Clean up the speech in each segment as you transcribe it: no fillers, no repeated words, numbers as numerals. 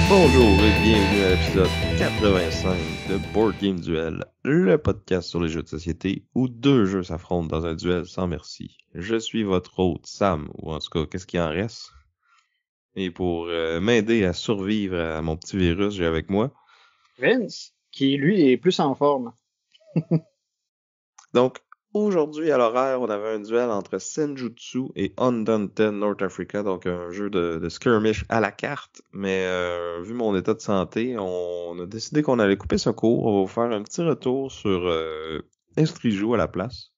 Bonjour et bienvenue à l'épisode 85 de Board Game Duel, le podcast sur les jeux de société où deux jeux s'affrontent dans un duel sans merci. Je suis votre hôte Sam, ou en tout cas, qu'est-ce qu'il en reste? Et pour m'aider à survivre à mon petit virus, j'ai avec moi Vince, qui lui est plus en forme. Donc, aujourd'hui à l'horaire, on avait un duel entre Senjutsu et Undaunted North Africa, donc un jeu de skirmish à la carte. Mais vu mon état de santé, on a décidé qu'on allait couper ce cours. On va vous faire un petit retour sur Estrijou à la place.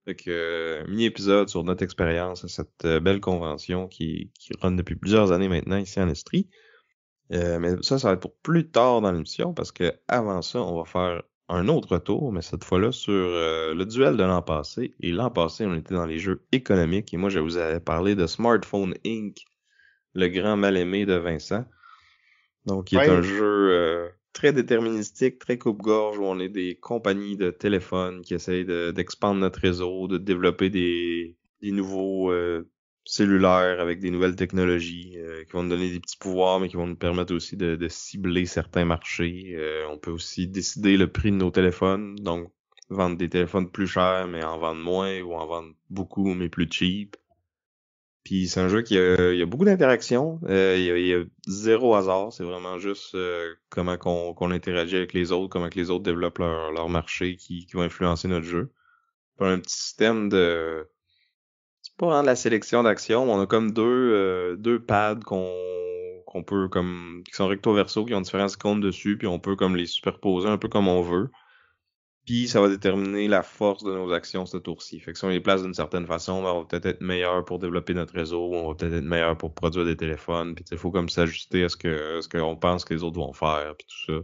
Fait que mini-épisode sur notre expérience à cette belle convention qui run depuis plusieurs années maintenant ici en Estrie. Mais ça va être pour plus tard dans l'émission parce que avant ça, on va faire un autre retour, mais cette fois-là sur le duel de l'an passé. Et l'an passé, on était dans les jeux économiques et moi, je vous avais parlé de Smartphone Inc., le grand mal-aimé de Vincent. Donc, qui est un jeu très déterministique, très coupe-gorge, où on est des compagnies de téléphone qui essayent d'expandre notre réseau, de développer des nouveaux cellulaires avec des nouvelles technologies qui vont nous donner des petits pouvoirs, mais qui vont nous permettre aussi de cibler certains marchés. On peut aussi décider le prix de nos téléphones, donc vendre des téléphones plus chers, mais en vendre moins, ou en vendre beaucoup, mais plus cheap. Puis c'est un jeu qui il y a beaucoup d'interactions, il y a zéro hasard, c'est vraiment juste comment qu'on interagit avec les autres, comment que les autres développent leur marché qui va influencer notre jeu. Pas un petit système de... C'est pas vraiment de la sélection d'actions, on a comme deux pads qu'on peut comme... qui sont recto verso, qui ont différents icônes dessus, puis on peut comme les superposer un peu comme on veut. Puis ça va déterminer la force de nos actions ce tour-ci. Fait que si on les place d'une certaine façon, on va peut-être être meilleur pour développer notre réseau, ou on va peut-être être meilleur pour produire des téléphones. Puis il faut comme s'ajuster à ce qu'on pense que les autres vont faire, puis tout ça.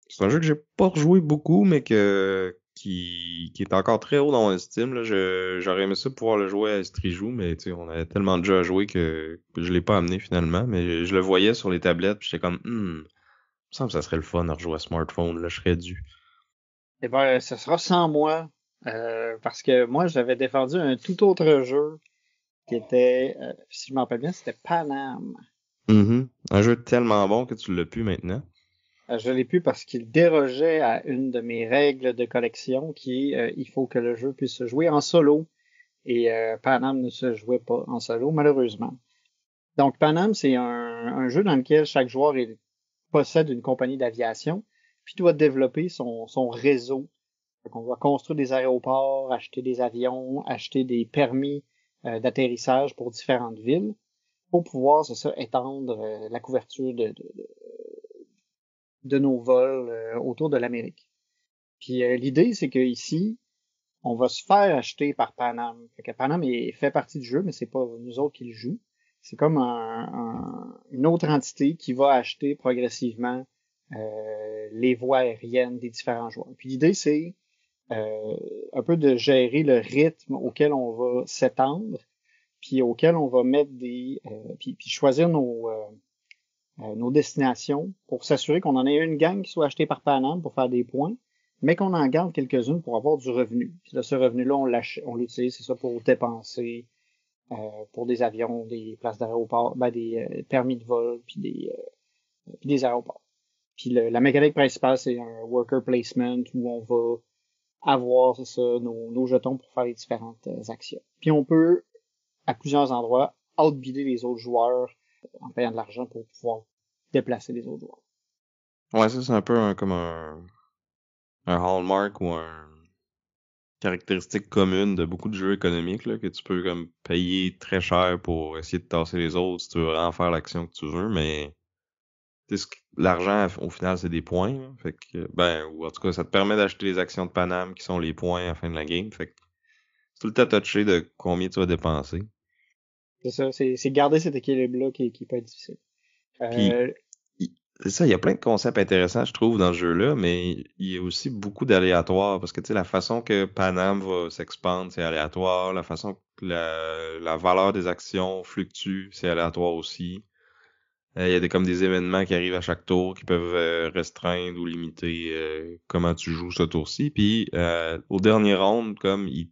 C'est un jeu que j'ai pas rejoué beaucoup, mais qui est encore très haut dans mon estime. Là. J'aurais aimé ça pouvoir le jouer à Estrijou, mais on avait tellement de jeux à jouer que je l'ai pas amené finalement. Mais je le voyais sur les tablettes, puis j'étais comme, il me semble que ça serait le fun à rejouer à smartphone, là, je serais dû. Eh ben, ce sera sans moi, parce que moi, j'avais défendu un tout autre jeu qui était, si je m'en rappelle bien, c'était Panam. Un jeu tellement bon que tu l'as pu maintenant. Je l'ai pu parce qu'il dérogeait à une de mes règles de collection qui est, il faut que le jeu puisse se jouer en solo. Et Panam ne se jouait pas en solo, malheureusement. Donc, Panam, c'est un jeu dans lequel chaque joueur possède une compagnie d'aviation, puis doit développer son réseau. Donc, on va construire des aéroports, acheter des avions, acheter des permis d'atterrissage pour différentes villes, pour pouvoir, c'est ça, étendre la couverture de nos vols autour de l'Amérique. Puis l'idée, c'est que ici, on va se faire acheter par Panam. Fait que Panam fait partie du jeu, mais c'est pas nous autres qui le jouons. C'est comme une autre entité qui va acheter progressivement les voies aériennes des différents joueurs. Puis l'idée, c'est un peu de gérer le rythme auquel on va s'étendre, puis auquel on va mettre puis choisir nos destinations pour s'assurer qu'on en ait une gang qui soit achetée par Panam pour faire des points, mais qu'on en garde quelques-unes pour avoir du revenu. Puis là, ce revenu-là, on l'utilise, c'est ça, pour dépenser pour des avions, des places d'aéroport, des permis de vol, puis des aéroports. Puis la mécanique principale, c'est un worker placement où on va avoir, c'est ça, nos jetons pour faire les différentes actions. Puis on peut, à plusieurs endroits, outbider les autres joueurs en payant de l'argent pour pouvoir déplacer les autres joueurs. Ouais, ça c'est un peu comme un hallmark ou un caractéristique commune de beaucoup de jeux économiques là, que tu peux comme payer très cher pour essayer de tasser les autres si tu veux vraiment faire l'action que tu veux, mais l'argent au final c'est des points. Là, fait que ou en tout cas ça te permet d'acheter les actions de Panam qui sont les points à la fin de la game. Fait que c'est tout le temps touché de combien tu vas dépenser. C'est ça, c'est garder cet équilibre-là qui peut être difficile. Puis C'est ça, il y a plein de concepts intéressants, je trouve, dans ce jeu-là, mais il y a aussi beaucoup d'aléatoires, parce que, tu sais, la façon que Panam va s'expandre, c'est aléatoire, la façon que la valeur des actions fluctue, c'est aléatoire aussi. Il y a comme des événements qui arrivent à chaque tour qui peuvent restreindre ou limiter comment tu joues ce tour-ci. Puis au dernier round, comme il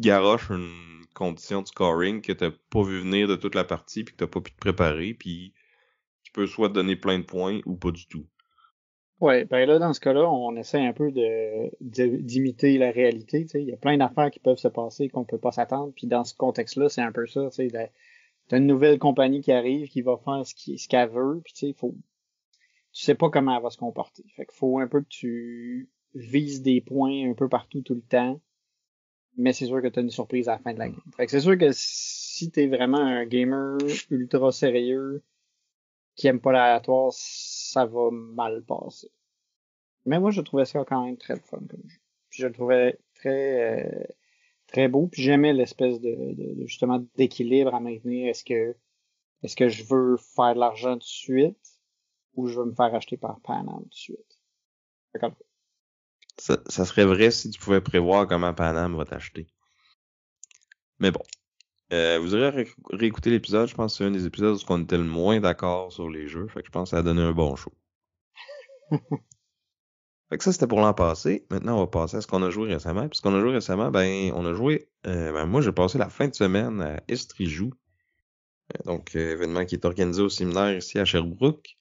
garoche une condition de scoring que t'as pas vu venir de toute la partie puis que t'as pas pu te préparer, puis qui peut soit te donner plein de points ou pas du tout. Ouais, ben là, dans ce cas-là, on essaie un peu d'imiter la réalité, tu sais. Il y a plein d'affaires qui peuvent se passer qu'on peut pas s'attendre, puis dans ce contexte-là, c'est un peu ça, tu sais. T'as une nouvelle compagnie qui arrive, qui va faire ce qu'elle veut, puis tu sais, tu sais pas comment elle va se comporter. Fait qu'il faut un peu que tu vises des points un peu partout tout le temps, mais c'est sûr que t'as une surprise à la fin de la game. Fait que c'est sûr que si t'es vraiment un gamer ultra sérieux, qui aime pas l'aléatoire, ça va mal passer. Mais moi, je trouvais ça quand même très fun comme jeu. Puis je le trouvais très beau. Puis j'aimais l'espèce justement d'équilibre à maintenir. Est-ce que je veux faire de l'argent tout de suite ou je veux me faire acheter par Panam tout de suite? Fait comme Ça serait vrai si tu pouvais prévoir comment Panam va t'acheter. Mais bon. Vous aurez réécouté l'épisode, je pense que c'est un des épisodes où on était le moins d'accord sur les jeux, fait que je pense que ça a donné un bon show. Fait que ça, c'était pour l'an passé. Maintenant, on va passer à ce qu'on a joué récemment. Puis ce qu'on a joué récemment, ben, on a joué... moi, j'ai passé la fin de semaine à Estrijou. Donc, événement qui est organisé au séminaire ici à Sherbrooke.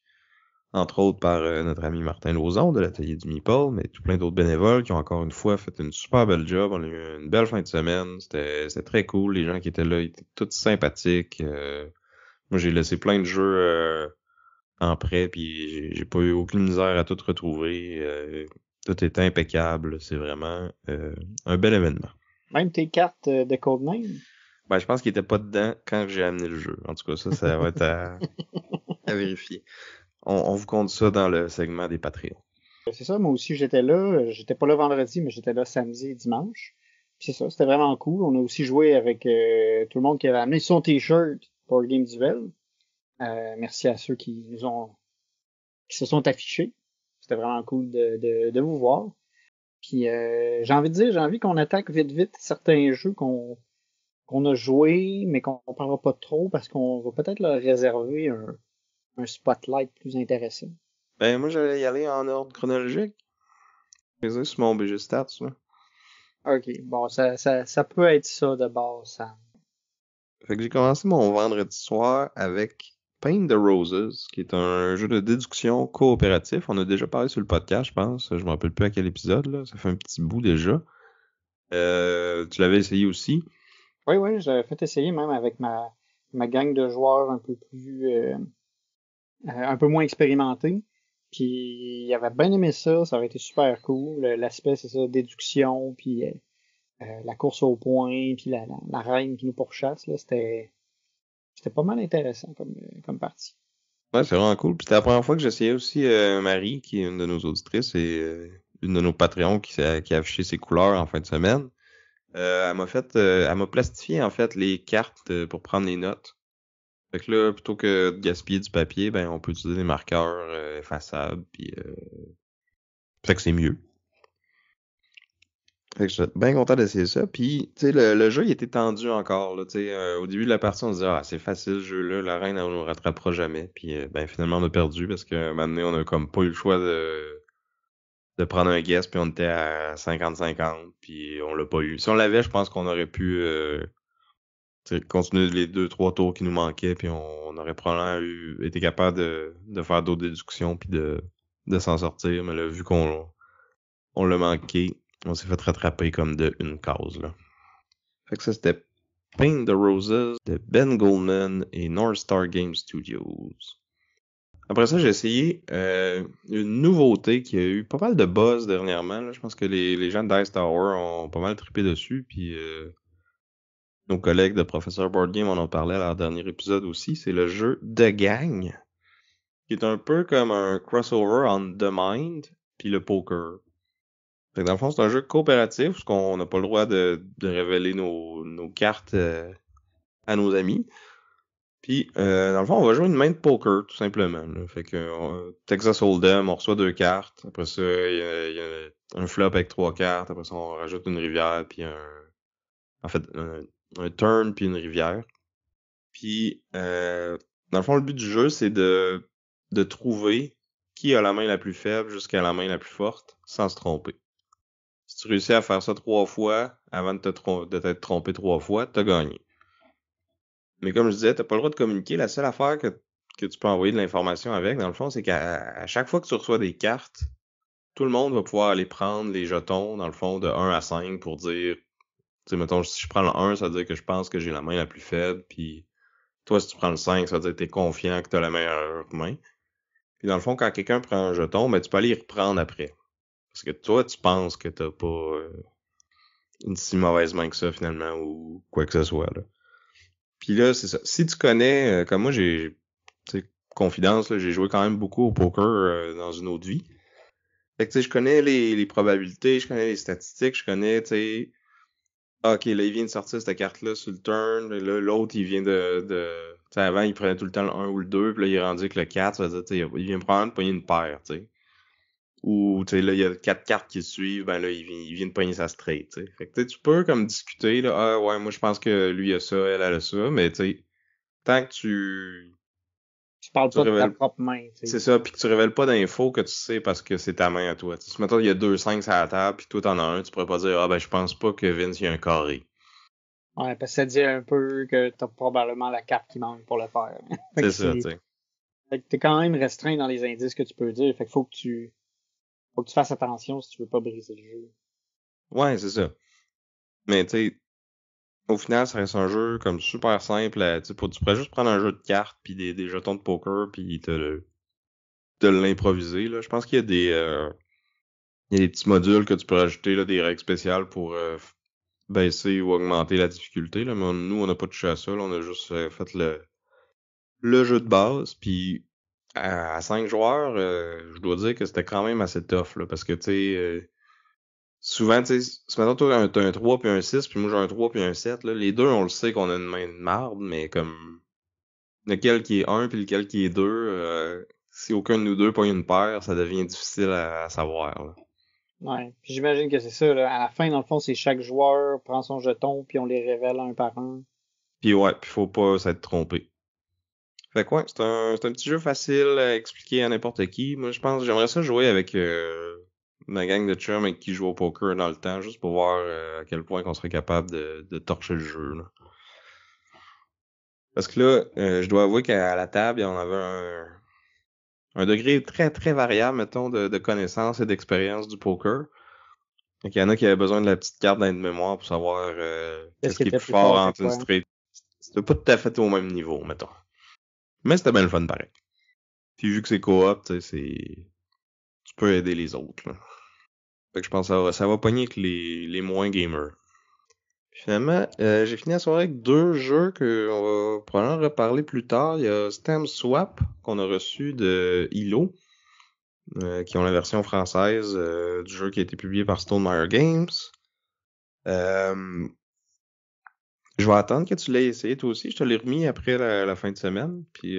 Entre autres par notre ami Martin Lauzon de l'atelier du Meeple, mais tout plein d'autres bénévoles qui ont encore une fois fait une super belle job. On a eu une belle fin de semaine. C'était très cool. Les gens qui étaient là étaient tous sympathiques. Moi, j'ai laissé plein de jeux en prêt, puis j'ai pas eu aucune misère à tout retrouver. Tout était impeccable. C'est vraiment un bel événement. même tes cartes de Codename. Ben, je pense qu'il était pas dedans quand j'ai amené le jeu. En tout cas, ça va être à vérifier. On vous compte ça dans le segment des Patreons. C'est ça, moi aussi j'étais là. J'étais pas là vendredi, mais j'étais là samedi et dimanche. Puis c'est ça, c'était vraiment cool. On a aussi joué avec tout le monde qui avait amené son t-shirt pour le Game Duel. Merci à ceux qui se sont affichés. C'était vraiment cool de vous voir. Puis j'ai envie qu'on attaque vite certains jeux qu'on a joués, mais qu'on parlera pas trop parce qu'on va peut-être leur réserver un spotlight plus intéressant. Ben, moi, j'allais y aller en ordre chronologique. C'est sur mon BG Stats, là. Ok, bon, ça peut être ça de base, Sam. Fait que j'ai commencé mon vendredi soir avec Paint the Roses, qui est un jeu de déduction coopératif. On a déjà parlé sur le podcast, je pense. Je me rappelle plus à quel épisode, là. Ça fait un petit bout déjà. Tu l'avais essayé aussi. Oui, j'avais fait essayer même avec ma gang de joueurs un peu moins expérimentés. Puis il avait bien aimé ça, ça avait été super cool. L'aspect, c'est ça, déduction, puis la course au point, puis la reine qui nous pourchasse, là, c'était pas mal intéressant comme partie. Ouais, c'est vraiment cool. Puis c'était la première fois que j'essayais aussi Marie, qui est une de nos auditrices et une de nos Patreons qui a affiché ses couleurs en fin de semaine. Elle m'a plastifié en fait les cartes pour prendre les notes. Fait que là, plutôt que de gaspiller du papier, ben on peut utiliser des marqueurs effaçables, puis fait que c'est mieux. Fait que j'étais bien content d'essayer ça. Puis, tu sais, le jeu, il était tendu encore, là, tu sais. Au début de la partie, on se disait, ah, c'est facile, ce jeu-là, la reine, elle nous rattrapera jamais. Puis, ben, finalement, on a perdu parce que, maintenant, on a comme pas eu le choix de prendre un guess, puis on était à 50-50, puis on l'a pas eu. Si on l'avait, je pense qu'on aurait pu continuer les 2-3 tours qui nous manquaient, puis on aurait probablement été capable de faire d'autres déductions, puis de s'en sortir. Mais là, vu on l'a manqué, on s'est fait rattraper comme de une case, là. Fait que ça, c'était Paint the Roses de Ben Goldman et North Star Game Studios. Après ça, j'ai essayé une nouveauté qui a eu pas mal de buzz dernièrement, là. Je pense que les gens de Dice Tower ont pas mal trippé dessus, puis nos collègues de Professeur Board Game en ont parlé à leur dernier épisode aussi. C'est le jeu The Gang, qui est un peu comme un crossover entre The Mind puis le poker. Fait que dans le fond, c'est un jeu coopératif, parce qu'on n'a pas le droit de révéler nos cartes à nos amis. Puis, dans le fond, on va jouer une main de poker, tout simplement. Là. Fait que Texas Hold'em, on reçoit 2 cartes. Après ça, il y a un flop avec 3 cartes. Après ça, on rajoute une rivière, puis en fait, un turn, puis une rivière. Puis, dans le fond, le but du jeu, c'est de trouver qui a la main la plus faible jusqu'à la main la plus forte, sans se tromper. Si tu réussis à faire ça 3 fois, avant de t'être trompé 3 fois, t'as gagné. Mais comme je disais, t'as pas le droit de communiquer. La seule affaire que tu peux envoyer de l'information avec, dans le fond, c'est qu'à chaque fois que tu reçois des cartes, tout le monde va pouvoir aller prendre les jetons, dans le fond, de 1 à 5 pour dire, tu sais, mettons, si je prends le 1, ça veut dire que je pense que j'ai la main la plus faible, puis toi, si tu prends le 5, ça veut dire que t'es confiant que t'as la meilleure main. Puis dans le fond, quand quelqu'un prend un jeton, ben, tu peux aller y reprendre après. Parce que toi, tu penses que t'as pas une si mauvaise main que ça, finalement, ou quoi que ce soit, là. Puis là, c'est ça. Si tu connais, comme moi, tu sais, confidence, là, j'ai joué quand même beaucoup au poker dans une autre vie. Fait que, tu sais, je connais les probabilités, je connais les statistiques, je connais, tu sais, ok, là, il vient de sortir cette carte-là sur le turn, là, l'autre, il vient tu sais, avant, il prenait tout le temps le 1 ou le 2, puis là, il est rendu avec le 4, ça veut dire, tu sais, il vient prendre, pogner une paire, tu sais. Ou, tu sais, là, il y a 4 cartes qui suivent, ben là, il vient de pogner sa straight, tu sais. Fait que, tu sais, tu peux, comme, discuter, là, ah, ouais, moi, je pense que lui a ça, elle a ça, mais, tu sais, tant que Tu parles tu pas de ta révèles, propre main, tu sais. c'est ça, puis que tu révèles pas d'infos que tu sais parce que c'est ta main à toi. Tu sais, si mettons, il y a 2 5 sur la table, puis toi t'en as un, tu pourrais pas dire, ah ben je pense pas que Vince il y a un carré. Ouais, parce que ça dit un peu que t'as probablement la carte qui manque pour le faire. Fait C'est que ça, tu sais. fait que t'es quand même restreint dans les indices que tu peux dire. Fait que faut que tu fasses attention si tu veux pas briser le jeu. Ouais, c'est ça. Mais tu sais, au final, ça reste un jeu comme super simple. Tu sais, tu pourrais juste prendre un jeu de cartes, puis des jetons de poker, puis te l'improviser, là. Je pense qu'il y a il y a des petits modules que tu peux rajouter, là, des règles spéciales pour baisser ou augmenter la difficulté, là. Mais nous, on n'a pas touché à ça, là. On a juste fait le jeu de base, puis à 5 joueurs, je dois dire que c'était quand même assez tough, là, parce que, tu sais, souvent, tu sais, si maintenant toi, t'as un 3 puis un 6 puis moi j'ai un 3 puis un 7 là, les deux, on le sait qu'on a une main de marde, mais comme lequel qui est un puis lequel qui est 2 si aucun de nous deux pogne une paire, ça devient difficile à savoir, là. Ouais. Puis j'imagine que c'est ça, là. À la fin, dans le fond, c'est chaque joueur prend son jeton, puis on les révèle un par un. Puis ouais, puis faut pas s'être trompé. Fait que ouais, c'est un petit jeu facile à expliquer à n'importe qui. Moi, je pense, j'aimerais ça jouer avec ma gang de chums avec qui je joue au poker dans le temps, juste pour voir à quel point qu'on serait capable de torcher le jeu, là. Parce que là, je dois avouer qu'à la table, on avait un degré très, très variable, mettons, de connaissance et d'expérience du poker. Donc, il y en a qui avaient besoin de la petite carte d'aide-mémoire pour savoir Qu'est-ce qu'est-ce qui qui est était plus plus fort fort que entre une quoi? straight. C'était pas tout à fait au même niveau, mettons. Mais c'était bien le fun pareil. Puis vu que c'est coop, tu sais, tu peux aider les autres, là. Fait que je pense que ça va pogner avec les moins gamers. Puis finalement, j'ai fini la soirée avec 2 jeux qu'on va probablement reparler plus tard. Il y a Stamp Swap qu'on a reçu de Ilo, qui ont la version française du jeu qui a été publié par Stonemaier Games. Euh, je vais attendre que tu l'aies essayé toi aussi. Je te l'ai remis après la fin de semaine. Puis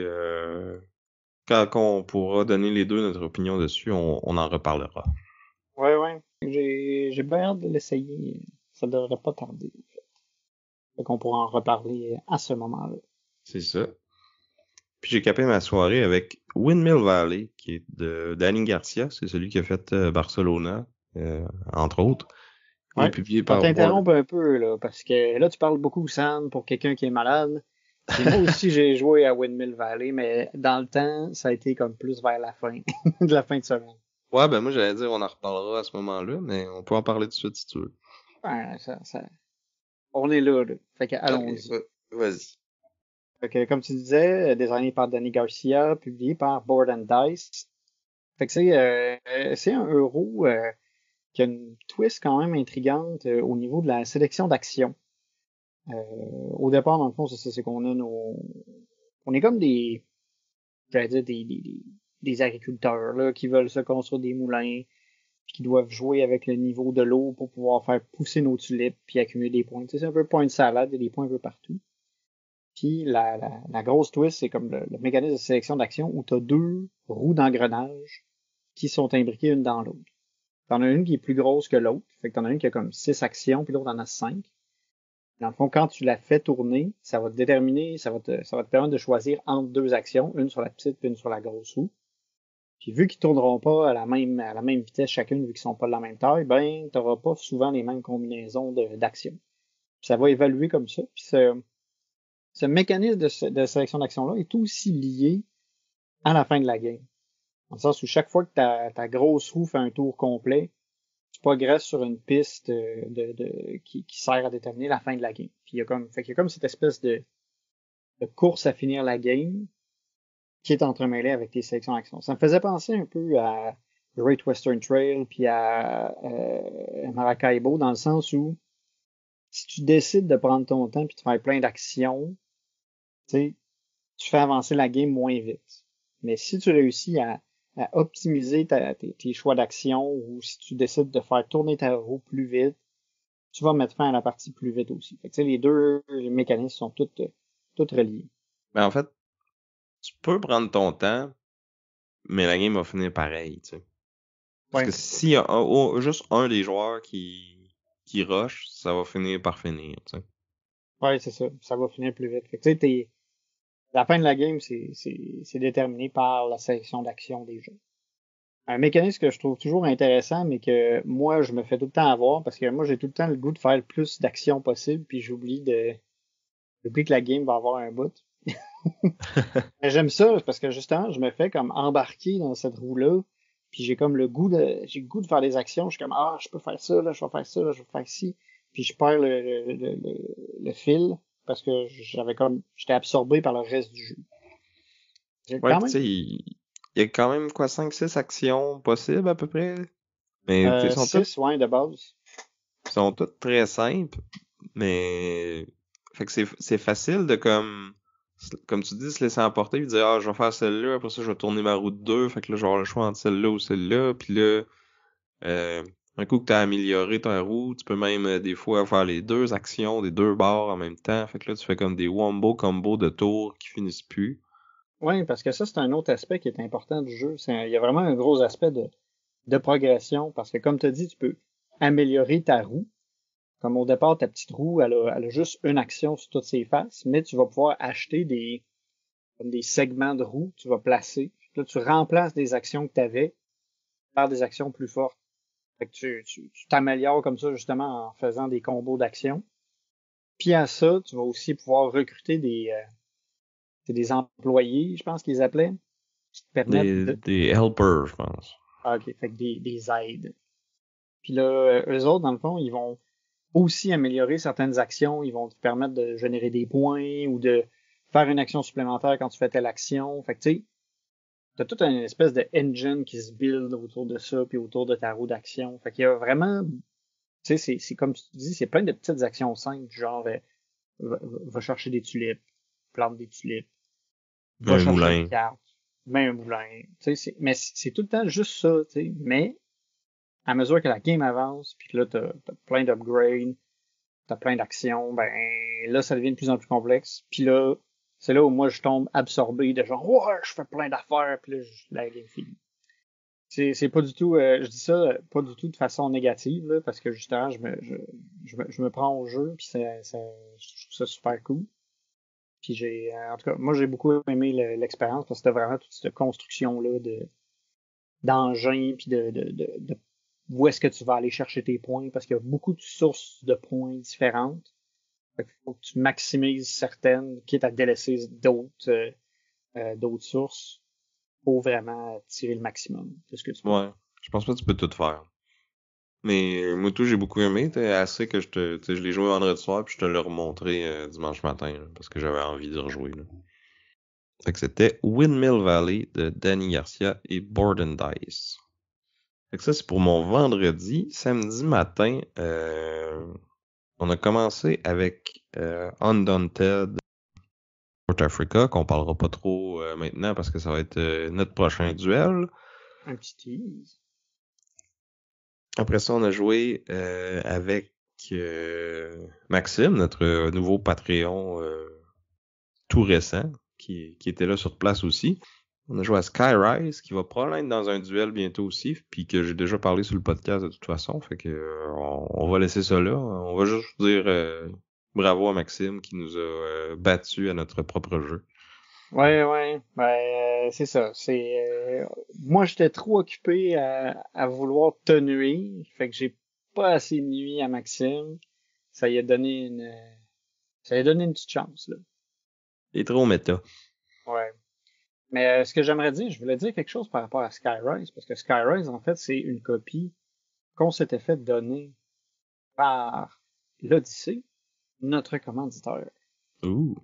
quand on pourra donner les deux notre opinion dessus, on en reparlera. Ouais, ouais. J'ai bien hâte de l'essayer. Ça devrait pas tarder. Fait qu'on pourra en reparler à ce moment-là. C'est ça. Puis j'ai capé ma soirée avec Windmill Valley, qui est de Danny Garcia. C'est celui qui a fait Barcelona, entre autres. Il est Ouais. publié Je vais par Board. t'interrompre un peu, là, parce que là, tu parles beaucoup, Sam, pour quelqu'un qui est malade. Puis moi aussi, j'ai joué à Windmill Valley, mais dans le temps, ça a été comme plus vers la fin, de la fin de semaine. Ouais, ben moi j'allais dire on en reparlera à ce moment-là, mais on peut en parler tout de suite si tu veux. Ouais, on est là. Fait que Ok, allons-y. vas-y. Fait que, comme tu disais, designé par Danny Garcia, publié par Board and Dice. Fait que c'est un euro qui a une twist quand même intrigante au niveau de la sélection d'actions. Au départ, dans le fond, c'est qu'on a on est comme j'allais dire des agriculteurs là, qui veulent se construire des moulins, puis qui doivent jouer avec le niveau de l'eau pour pouvoir faire pousser nos tulipes puis accumuler des points. Tu sais, c'est un peu point de salade, il y a des points un peu partout. Puis la grosse twist, c'est comme le mécanisme de sélection d'action où tu as deux roues d'engrenage qui sont imbriquées une dans l'autre. T'en as une qui est plus grosse que l'autre, fait que t'en as une qui a comme 6 actions, puis l'autre en a 5. Dans le fond, quand tu la fais tourner, ça va te déterminer, ça va te permettre de choisir entre deux actions, une sur la petite puis une sur la grosse roue. Puis vu qu'ils tourneront pas à la même vitesse chacune, vu qu'ils sont pas de la même taille, ben, t'auras pas souvent les mêmes combinaisons d'actions. Puis ça va évaluer comme ça. Puis ce mécanisme de sélection d'action-là est aussi lié à la fin de la game. Dans le sens où chaque fois que ta grosse roue fait un tour complet, tu progresses sur une piste qui sert à déterminer la fin de la game. Puis il y a comme cette espèce de course à finir la game qui est entremêlée avec tes sélections d'actions. Ça me faisait penser un peu à Great Western Trail puis à Maracaibo dans le sens où si tu décides de prendre ton temps puis de faire plein d'actions, tu sais, tu fais avancer la game moins vite. Mais si tu réussis à optimiser tes choix d'action ou si tu décides de faire tourner ta roue plus vite, tu vas mettre fin à la partie plus vite aussi. Fait que, les deux mécanismes sont tous reliés. Ben, en fait, tu peux prendre ton temps, mais la game va finir pareil, tu sais. Parce que Ouais, s'il y a juste un des joueurs qui rush, ça va finir par finir, tu sais. ouais, c'est ça. Ça va finir plus vite. Fait que, la fin de la game, c'est déterminé par la sélection d'action des jeux. Un mécanisme que je trouve toujours intéressant, mais que moi, je me fais tout le temps avoir, parce que moi, j'ai tout le temps le goût de faire le plus d'actions possible, puis j'oublie que la game va avoir un bout. Mais j'aime ça, parce que justement, je me fais comme embarquer dans cette roue-là, puis j'ai le goût de faire des actions, je suis comme, ah, je peux faire ça, là, je vais faire ça, là, je vais faire ci, puis je perds le fil, parce que j'étais absorbé par le reste du jeu. Ouais, Quand pis tu même, sais, il y a quand même quoi, 5-6 actions possibles à peu près. Mais tu sais, 6, ouais, de base. sont toutes très simples. Mais fait que c'est facile de comme tu dis, se laisser emporter et dire ah je vais faire celle-là, après ça je vais tourner ma roue de 2, fait que là je vais avoir le choix entre celle-là ou celle-là, puis là euh, un coup que t'as amélioré ta roue, tu peux même des fois faire les deux actions des deux bords en même temps, fait que là tu fais comme des wombo combos de tours qui finissent plus. Oui, parce que ça, c'est un autre aspect qui est important du jeu. Il y a vraiment un gros aspect de progression, parce que comme tu as dit, tu peux améliorer ta roue. Comme au départ, ta petite roue, elle a juste une action sur toutes ses faces, mais tu vas pouvoir acheter comme des segments de roue que tu vas placer. Là, tu remplaces des actions que tu avais par des actions plus fortes. Fait que tu t'améliores comme ça justement en faisant des combos d'actions. Puis à ça, tu vas aussi pouvoir recruter c'est des employés, je pense qu'ils appelaient, qui te permettent Des helpers, je pense. ok, fait que des aides. Puis là, eux autres, dans le fond, ils vont aussi améliorer certaines actions. Ils vont te permettre de générer des points ou de faire une action supplémentaire quand tu fais telle action. Fait que tu sais, t'as toute une espèce de engine qui se build autour de ça, puis autour de ta roue d'action. Fait qu'il y a vraiment, tu sais, c'est comme tu dis, c'est plein de petites actions simples, genre va chercher des tulipes, plante des tulipes, va Un chercher une moulin. carte, mets un moulin. Tu sais, mais c'est tout le temps juste ça, tu sais. Mais à mesure que la game avance, puis que là, t'as plein d'upgrades, t'as plein d'actions, ben là, ça devient de plus en plus complexe. Puis là, c'est là où moi, je tombe absorbé de genre, ouais, je fais plein d'affaires, puis là, la game finit. C'est pas du tout, je dis ça pas du tout de façon négative, là, parce que justement, je me prends au jeu, puis je trouve ça super cool. Puis en tout cas, moi, j'ai beaucoup aimé l'expérience, parce que c'était vraiment toute cette construction-là d'engins, puis de où est-ce que tu vas aller chercher tes points, parce qu'il y a beaucoup de sources de points différentes. Fait qu'il faut que tu maximises certaines, quitte à délaisser d'autres sources pour vraiment tirer le maximum de ce que tu peux. Ouais. Je pense pas que tu peux tout faire. Mais moi tout j'ai beaucoup aimé, t'es assez que tu sais, je l'ai joué vendredi soir puis je te l'ai remontré dimanche matin là, parce que j'avais envie de rejouer là. Fait que c'était Windmill Valley de Danny Garcia et Board Dice. Fait que ça c'est pour mon vendredi. Samedi matin, on a commencé avec Undaunted North Africa qu'on parlera pas trop maintenant parce que ça va être notre prochain duel. Un petit tease. Après ça, on a joué avec Maxime, notre nouveau Patreon tout récent, qui était là sur place aussi. On a joué à Skyrise, qui va probablement être dans un duel bientôt aussi, puis que j'ai déjà parlé sur le podcast de toute façon, fait que on va laisser ça là. On va juste dire bravo à Maxime qui nous a battus à notre propre jeu. Ouais. C'est ça. Moi, j'étais trop occupé à vouloir te nuire. Fait que j'ai pas assez nuit à Maxime. Ça lui a donné une petite chance, là. Il est trop méta. Ouais. Mais ce que j'aimerais dire, je voulais dire quelque chose par rapport à Skyrise, parce que Skyrise, en fait, c'est une copie qu'on s'était fait donner par l'Odyssée, notre commanditaire. Ouh.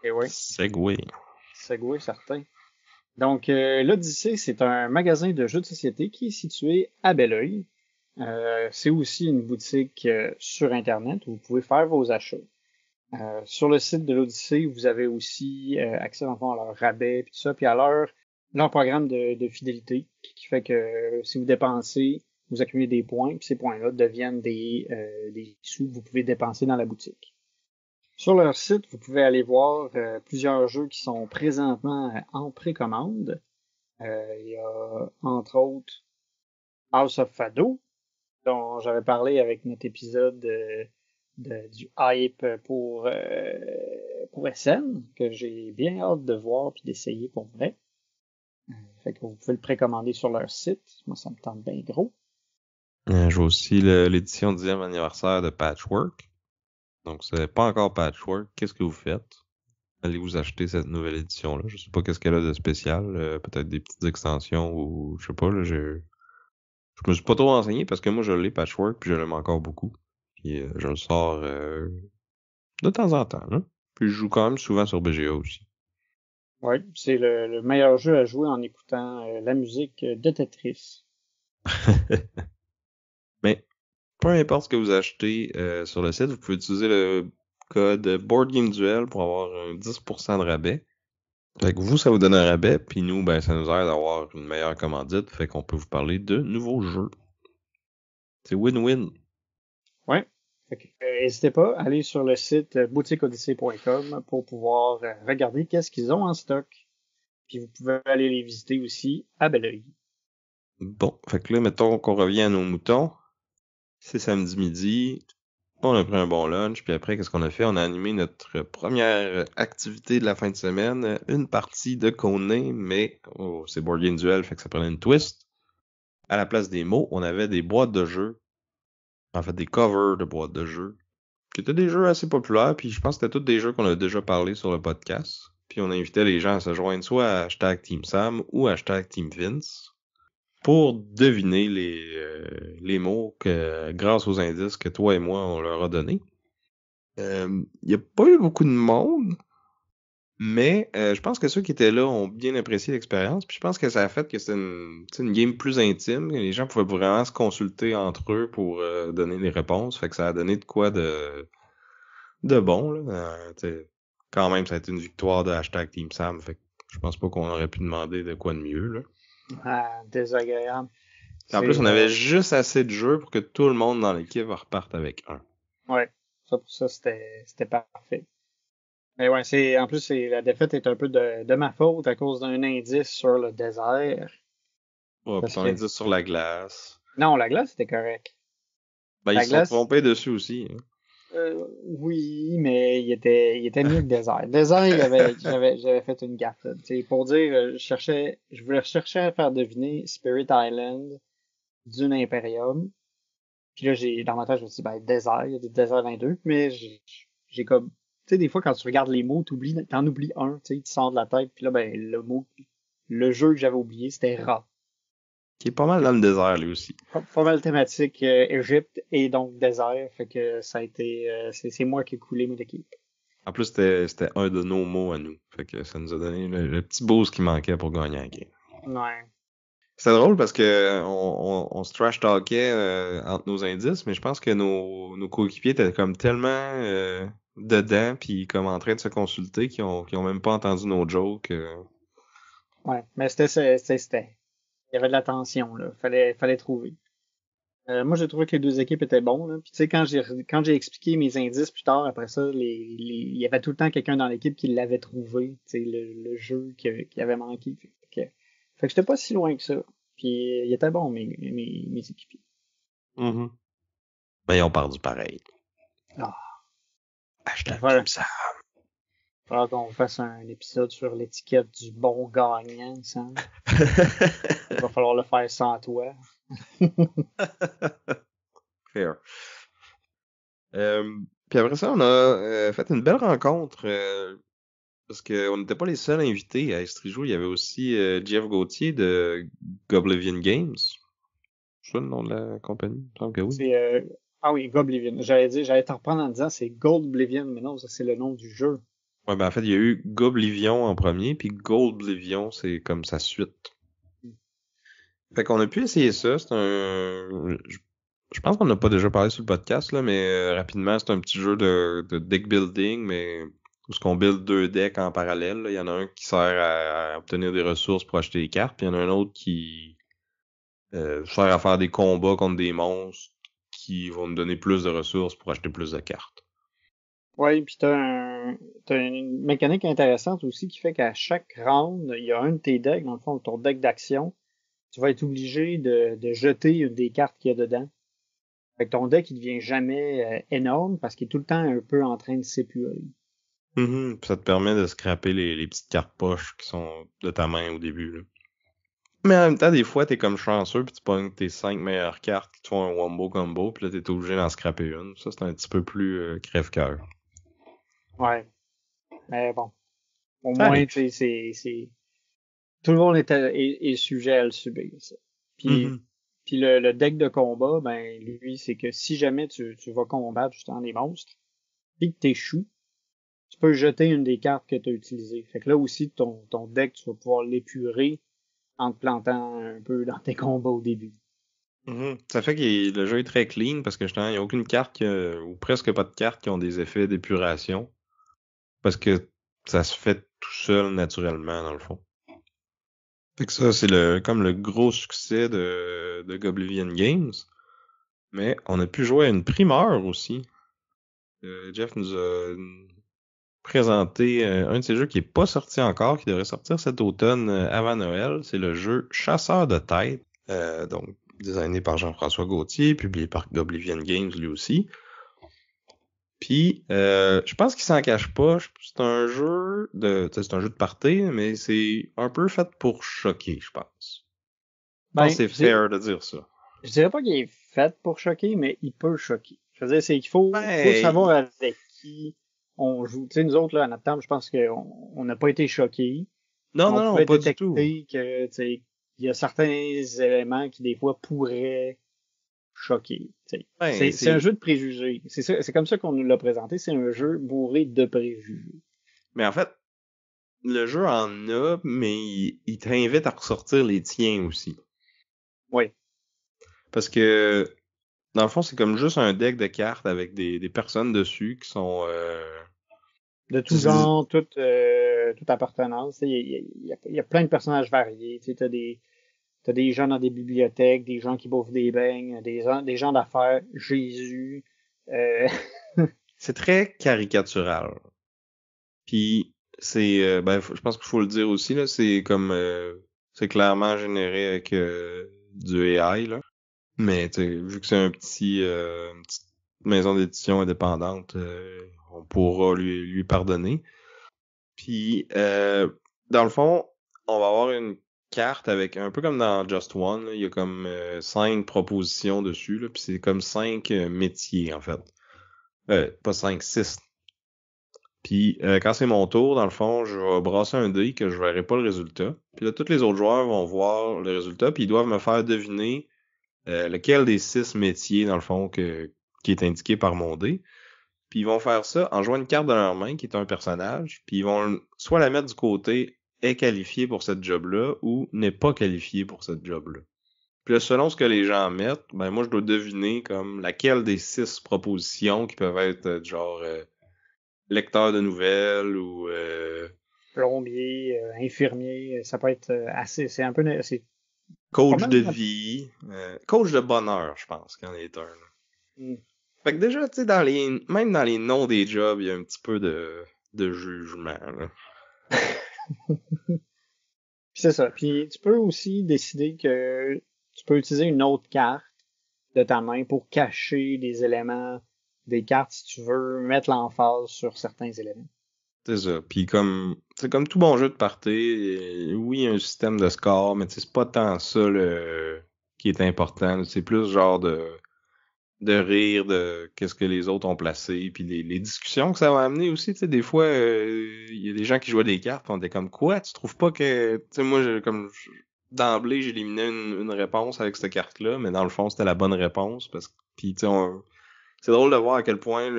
Et oui, Segway. Segway certain. Donc, l'Odyssée, c'est un magasin de jeux de société qui est situé à Belleuil. C'est aussi une boutique sur Internet où vous pouvez faire vos achats. Sur le site de l'Odyssée, vous avez aussi accès à leurs rabais et tout ça, puis à leur programme de fidélité, qui fait que si vous dépensez, vous accumulez des points, puis ces points-là deviennent des sous que vous pouvez dépenser dans la boutique. Sur leur site, vous pouvez aller voir plusieurs jeux qui sont présentement en précommande. Il y a entre autres House of Fado, dont j'avais parlé avec notre épisode du hype pour SN, que j'ai bien hâte de voir puis d'essayer pour vrai. Fait que vous pouvez le précommander sur leur site. Moi, ça me tente bien gros. Je vois aussi l'édition 10e anniversaire de Patchwork. Donc, c'est pas encore Patchwork. Qu'est-ce que vous faites? Allez vous acheter cette nouvelle édition-là. Je sais pas qu'est-ce qu'elle a de spécial. Peut-être des petites extensions ou je sais pas. Là, je me suis pas trop renseigné parce que moi, je l'ai Patchwork puis je l'aime encore beaucoup. Puis je le sors de temps en temps. Là. Puis je joue quand même souvent sur BGA aussi. Oui, c'est le meilleur jeu à jouer en écoutant la musique de Tetris. Mais peu importe ce que vous achetez sur le site, vous pouvez utiliser le code Board Game Duel pour avoir un 10% de rabais. Fait que vous, ça vous donne un rabais, puis nous, ben, ça nous aide à avoir une meilleure commandite, fait qu'on peut vous parler de nouveaux jeux. C'est win-win. Ouais. Fait que, n'hésitez pas à aller sur le site boutiqueodyssée.com pour pouvoir regarder qu'est-ce qu'ils ont en stock. Puis vous pouvez aller les visiter aussi à Belleuil. Bon, fait que là, mettons qu'on revient à nos moutons. C'est samedi midi. On a pris un bon lunch, puis après, qu'est-ce qu'on a fait? On a animé notre première activité de la fin de semaine, une partie de Codename, mais c'est Board Game Duel, fait que ça prenait une twist. À la place des mots, on avait des boîtes de jeux, en fait des covers de boîtes de jeux, qui étaient des jeux assez populaires, puis je pense que c'était tous des jeux qu'on a déjà parlé sur le podcast. Puis on invitait les gens à se joindre soit à hashtag Team Sam ou hashtag Team Vince pour deviner les mots que, grâce aux indices que toi et moi, on leur a donnés. Il n'y a pas eu beaucoup de monde, mais je pense que ceux qui étaient là ont bien apprécié l'expérience. Puis je pense que ça a fait que c'était une game plus intime. Les gens pouvaient vraiment se consulter entre eux pour donner des réponses. Fait que ça a donné de quoi de bon. Là. Quand même, ça a été une victoire de hashtag Team Sam. Fait que je pense pas qu'on aurait pu demander de quoi de mieux. Là. Ah, désagréable. En plus, on avait juste assez de jeux pour que tout le monde dans l'équipe reparte avec un. Ouais. Ça, pour ça, c'était parfait. Mais ouais, en plus, la défaite est un peu de ma faute à cause d'un indice sur le désert. Ouais, puis Parce ton que, indice sur la glace. non, la glace, c'était correct. Ben, ils La se sont glace, trompés dessus aussi. Hein. oui, mais il était mieux que désert. Désert, j'avais fait une gaffe, là. Tu sais, pour dire, je voulais chercher à faire deviner Spirit Island d'une Imperium. Puis là, dans ma tête, je me suis dit, ben, désert, il y a des déserts dans les deux. Mais j'ai comme, tu sais, des fois, quand tu regardes les mots, t'en oublies un, tu sais, tu sors de la tête. Puis là, ben, le jeu que j'avais oublié, c'était Ra. Qui est pas mal dans le désert, lui aussi. Pas mal thématique Égypte et donc désert. Fait que ça a été, c'est moi qui ai coulé mon équipe. En plus, c'était un de nos mots à nous. Fait que ça nous a donné le petit boost qui manquait pour gagner la game. Ouais. C'était drôle parce que on se trash talkait entre nos indices, mais je pense que nos coéquipiers étaient comme tellement dedans puis comme en train de se consulter qu'ils ont même pas entendu nos jokes. Ouais. Mais c'était. Il y avait de la tension, là. Fallait trouver. Moi, j'ai trouvé que les deux équipes étaient bons, là. Puis tu sais, quand j'ai expliqué mes indices plus tard, après ça, il y avait tout le temps quelqu'un dans l'équipe qui l'avait trouvé, tu sais, le jeu qui avait manqué. Fait que j'étais pas si loin que ça. Puis il était bon, mes équipiers. Mm-hmm. Mais ils ont perdu pareil. Ah, Hashtag il Team Sam. va falloir qu'on fasse un épisode sur l'étiquette du bon gagnant, ça. Il va falloir le faire sans toi. Fair. Puis après ça, on a fait une belle rencontre parce qu'on n'était pas les seuls invités à Estrijou. Il y avait aussi Jeff Gauthier de Goblivion Games. C'est ça le nom de la compagnie? Il me semble que oui. C'est ah oui, Goblivion. J'allais te reprendre en disant c'est Goldblivion, mais non, ça c'est le nom du jeu. Ouais, ben en fait, il y a eu Goblivion en premier, puis Goldblivion, c'est comme sa suite. Fait qu'on a pu essayer ça. C'est un... Je pense qu'on n'a pas déjà parlé sur le podcast, là, mais rapidement, c'est un petit jeu de deck building, mais où ce qu'on build deux decks en parallèle. Là. Il y en a un qui sert à obtenir des ressources pour acheter des cartes, puis il y en a un autre qui sert à faire des combats contre des monstres qui vont nous donner plus de ressources pour acheter plus de cartes. Oui, puis t'as une mécanique intéressante aussi qui fait qu'à chaque round, il y a un de tes decks, dans le fond, ton deck d'action, tu vas être obligé de jeter une des cartes qu'il y a dedans. Fait que ton deck, il devient jamais énorme parce qu'il est tout le temps un peu en train de s'épurer. Puis ça te permet de scraper les petites cartes poches qui sont de ta main au début. Là. Mais en même temps, des fois, t'es comme chanceux, puis tu pognes tes 5 meilleures cartes qui te font un wombo combo, puis là, t'es obligé d'en scraper une. Ça, c'est un petit peu plus crève-cœur. Ouais. Mais bon. Au Ça moins, arrive. tu sais, tout le monde est sujet à le subir, ça. Puis, Mhm. puis le deck de combat, ben, lui, c'est que si jamais tu vas combattre justement des monstres, puis que t'échoues, tu peux jeter une des cartes que tu as utilisées. Fait que là aussi, ton deck, tu vas pouvoir l'épurer en te plantant un peu dans tes combats au début. Ça fait que le jeu est très clean parce que justement, il n'y a aucune carte ou presque pas de cartes qui ont des effets d'épuration. Parce que ça se fait tout seul naturellement, dans le fond. Fait que ça, c'est comme le gros succès de Goblivion Games. Mais on a pu jouer à une primeur aussi. Jeff nous a présenté un de ces jeux qui est pas sorti encore, qui devrait sortir cet automne avant Noël. C'est le jeu Chasseur de tête. Donc, designé par Jean-François Gauthier, publié par Goblivion Games lui aussi. Puis, je pense qu'il s'en cache pas. C'est un jeu c'est un jeu de party, mais c'est un peu fait pour choquer, je pense. Je pense Ben, que c'est fair de dire ça. je dirais pas qu'il est fait pour choquer, mais il peut choquer. Je veux dire, c'est qu'il faut Ben, savoir avec qui on joue. Tu sais, nous autres, là, à notre table, je pense qu'on n'a pas été choqués. non, Mais on non, non, pouvait pas du tout. détecter que, tu sais, il y a certains éléments qui, des fois, pourraient choquer. Tu sais. Ben, C'est un jeu de préjugés. C'est comme ça qu'on nous l'a présenté. C'est un jeu bourré de préjugés. Mais en fait, le jeu en a, mais il t'invite à ressortir les tiens aussi. Oui. Parce que, dans le fond, c'est comme juste un deck de cartes avec des personnes dessus qui sont... De tout genre, toute appartenance. Il y a plein de personnages variés. Tu sais, t'as des gens dans des bibliothèques, des gens qui bouffent des beignes, des gens d'affaires, Jésus. Euh, C'est très caricatural. Puis, je pense qu'il faut le dire aussi, là, c'est comme... c'est clairement généré avec du AI, là. Mais vu que c'est une petite maison d'édition indépendante, on pourra lui pardonner. Puis dans le fond, on va avoir une carte avec un peu comme dans Just One, là, il y a comme 5 propositions dessus, là, puis c'est comme 5 métiers en fait. Pas 5, 6. Puis quand c'est mon tour, dans le fond, je vais brasser un dé que je verrai pas le résultat. Puis là, tous les autres joueurs vont voir le résultat, puis ils doivent me faire deviner lequel des 6 métiers, dans le fond, qui est indiqué par mon dé. Puis ils vont faire ça en jouant une carte dans leur main, qui est un personnage, puis ils vont soit la mettre du côté est qualifié pour cette job-là, ou n'est pas qualifié pour cette job-là. Puis là, selon ce que les gens mettent, ben moi je dois deviner comme laquelle des 6 propositions qui peuvent être genre lecteur de nouvelles ou Plombier, infirmier, ça peut être assez, c'est un peu, c'est Coach de Probablement. vie, coach de bonheur, je pense qu'il y en est un. Là. Hmm. Fait que déjà, tu sais, même dans les noms des jobs, il y a un petit peu de jugement. Là. Puis c'est ça. Puis tu peux aussi décider que tu peux utiliser une autre carte de ta main pour cacher des éléments des cartes si tu veux mettre l'emphase sur certains éléments. C'est ça. Puis c'est comme tout bon jeu de party, oui, il y a un système de score, mais tu sais, c'est pas tant ça qui est important. C'est plus genre de rire de qu'est-ce que les autres ont placé, puis les discussions que ça va amener aussi. Tu sais, des fois, il y a des gens qui jouaient des cartes, puis on était comme quoi, tu trouves pas que, tu sais, moi, d'emblée, j'éliminais une réponse avec cette carte-là, mais dans le fond, c'était la bonne réponse, parce que, puis tu sais, c'est drôle de voir à quel point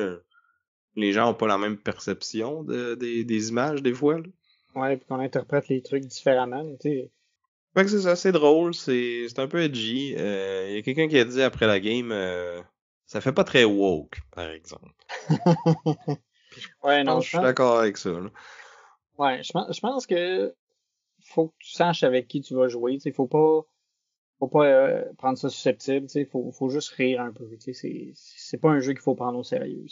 les gens ont pas la même perception des images des fois. Là. Ouais, puis qu'on interprète les trucs différemment. Tu sais. Fait que c'est ça, c'est drôle, c'est un peu edgy. Il y a quelqu'un qui a dit après la game, ça fait pas très woke, par exemple. Ouais, non, Je suis d'accord avec ça. Là. ouais, je pense que faut que tu saches avec qui tu vas jouer. Tu sais, faut pas prendre ça susceptible. Tu sais, faut juste rire un peu. Tu sais, c'est pas un jeu qu'il faut prendre au sérieux.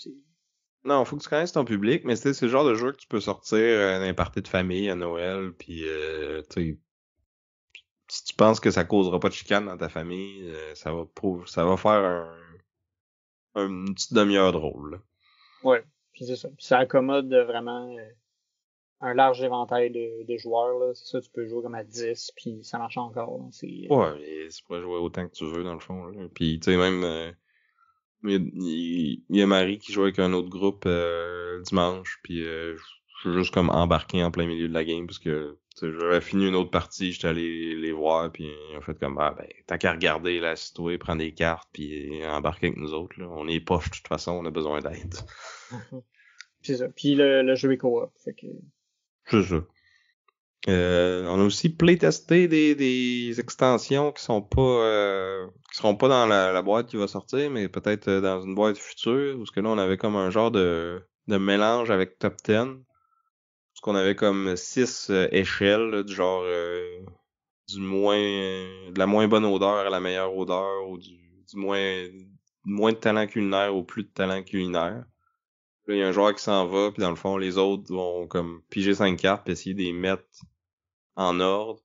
Non, faut que tu connaisses ton public, mais c'est le genre de jeu que tu peux sortir à un party de famille à Noël, puis tu sais, si tu penses que ça causera pas de chicane dans ta famille, ça va faire une petite demi-heure drôle. Là. Ouais, puis c'est ça. Puis ça accommode vraiment un large éventail de joueurs. Là. C'est ça, tu peux jouer comme à 10, puis ça marche encore. Là. Ouais, mais tu pourrais jouer autant que tu veux dans le fond. Là. Puis tu sais même il y a Marie qui jouait avec un autre groupe dimanche, puis je suis juste comme embarqué en plein milieu de la game parce que tu sais, j'avais fini une autre partie, j'étais allé les voir, puis ils ont fait comme ben t'as qu'à regarder là, assis-toi, prendre des cartes, puis embarquer avec nous autres. Là. On est poche de toute façon, on a besoin d'aide. C'est ça. Puis le jeu est coop. Fait que... C'est ça. On a aussi playtesté des extensions qui seront pas dans la boîte qui va sortir, mais peut-être dans une boîte future, parce que là on avait comme un genre de mélange avec Top 10. Parce qu'on avait comme 6 échelles, là, du genre de la moins bonne odeur à la meilleure odeur, ou du moins de talent culinaire au plus de talent culinaire. Là, il y a un joueur qui s'en va, puis dans le fond, les autres vont comme piger 5 cartes puis essayer de les mettre en ordre.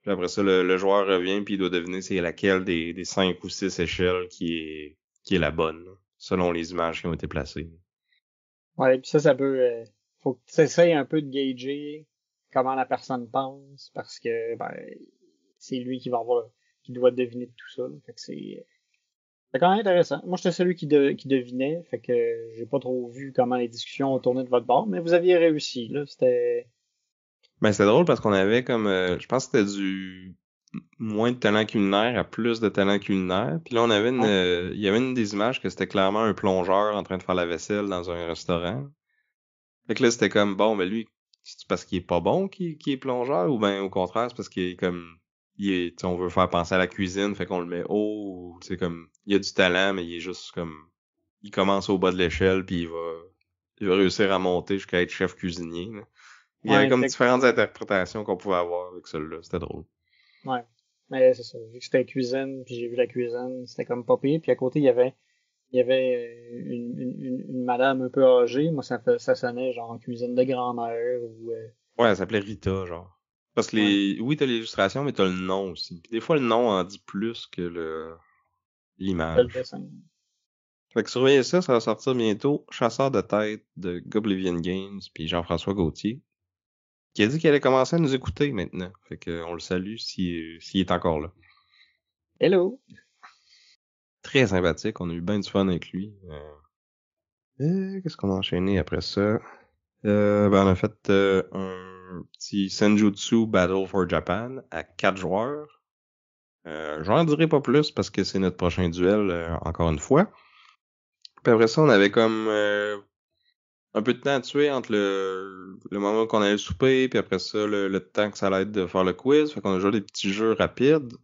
Puis après ça, le joueur revient puis il doit deviner c'est laquelle des 5 ou 6 échelles qui est la bonne, là, selon les images qui ont été placées. Ouais, puis ça peut... faut que tu essayes un peu de gager comment la personne pense, parce que ben, c'est lui qui va avoir, qui doit deviner de tout ça. Là. Fait que c'est quand même intéressant. Moi, j'étais celui qui devinait, fait que j'ai pas trop vu comment les discussions ont tourné de votre bord, mais vous aviez réussi, là. C'était... Ben c'est drôle parce qu'on avait comme je pense que c'était du moins de talent culinaire à plus de talent culinaire. Puis là on avait Ouais. il y avait une des images que c'était clairement un plongeur en train de faire la vaisselle dans un restaurant. Fait que là c'était comme bon ben lui c'est parce qu'il est pas bon qu'il est plongeur ou ben au contraire c'est parce qu'il est comme tu sais, on veut faire penser à la cuisine fait qu'on le met haut ou c'est comme il a du talent mais il est juste comme il commence au bas de l'échelle puis il va réussir à monter jusqu'à être chef cuisinier. Là. Il y avait Ouais, comme différentes interprétations qu'on pouvait avoir avec celle-là. C'était drôle. ouais. Mais c'est ça. Vu que c'était cuisine, puis j'ai vu la cuisine, c'était comme pas pire. Puis à côté, il y avait une madame un peu âgée. Moi, ça sonnait genre en cuisine de grand-mère ou, Ouais, elle s'appelait Rita, genre. Parce que ouais, oui, t'as l'illustration, mais t'as le nom aussi. Puis des fois, le nom en dit plus que le l'image. dessin. Fait que surveillez ça, ça va sortir bientôt. Chasseur de tête de Goblivion Games, puis Jean-François Gauthier, qui a dit qu'il allait commencer à nous écouter maintenant. Fait que on le salue s'il est encore là. Hello! Très sympathique, on a eu bien du fun avec lui. Qu'est-ce qu'on a enchaîné après ça? Ben, on a fait un petit Senjutsu Battle for Japan à 4 joueurs. J'en dirai pas plus parce que c'est notre prochain duel, encore une fois. Puis après ça, on avait comme un peu de temps à tuer entre le moment qu'on allait souper, puis après ça, le temps que ça allait être de faire le quiz. Fait qu'on a joué des petits jeux rapides.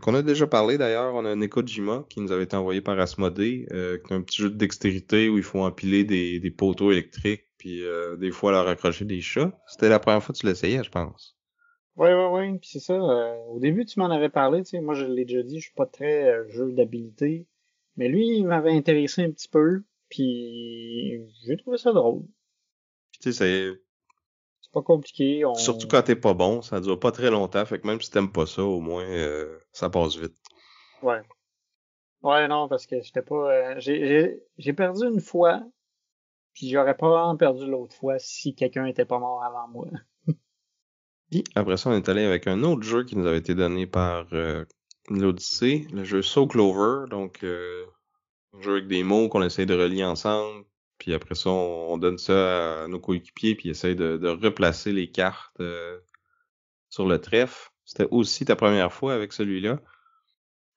Qu'on a déjà parlé d'ailleurs, on a Nekojima qui nous avait été envoyé par Asmodée, qui est un petit jeu de dextérité où il faut empiler des poteaux électriques puis des fois leur accrocher des chats. C'était la première fois que tu l'essayais, je pense. Ouais. Puis c'est ça. Au début, tu m'en avais parlé, tu sais. Moi, je l'ai déjà dit, je suis pas très jeu d'habilité. Mais lui, il m'avait intéressé un petit peu. Puis j'ai trouvé ça drôle. Puis tu sais, c'est C'est pas compliqué. surtout quand t'es pas bon, ça dure pas très longtemps. Fait que même si t'aimes pas ça, au moins ça passe vite. Ouais. Ouais, non, parce que j'étais pas. J'ai perdu une fois, puis j'aurais pas perdu l'autre fois si quelqu'un était pas mort avant moi. Puis après ça, on est allé avec un autre jeu qui nous avait été donné par l'Odyssée, le jeu So Clover. Donc un jeu avec des mots qu'on essaie de relier ensemble. Puis après ça, on donne ça à nos coéquipiers puis essaye de replacer les cartes sur le trèfle. C'était aussi ta première fois avec celui-là.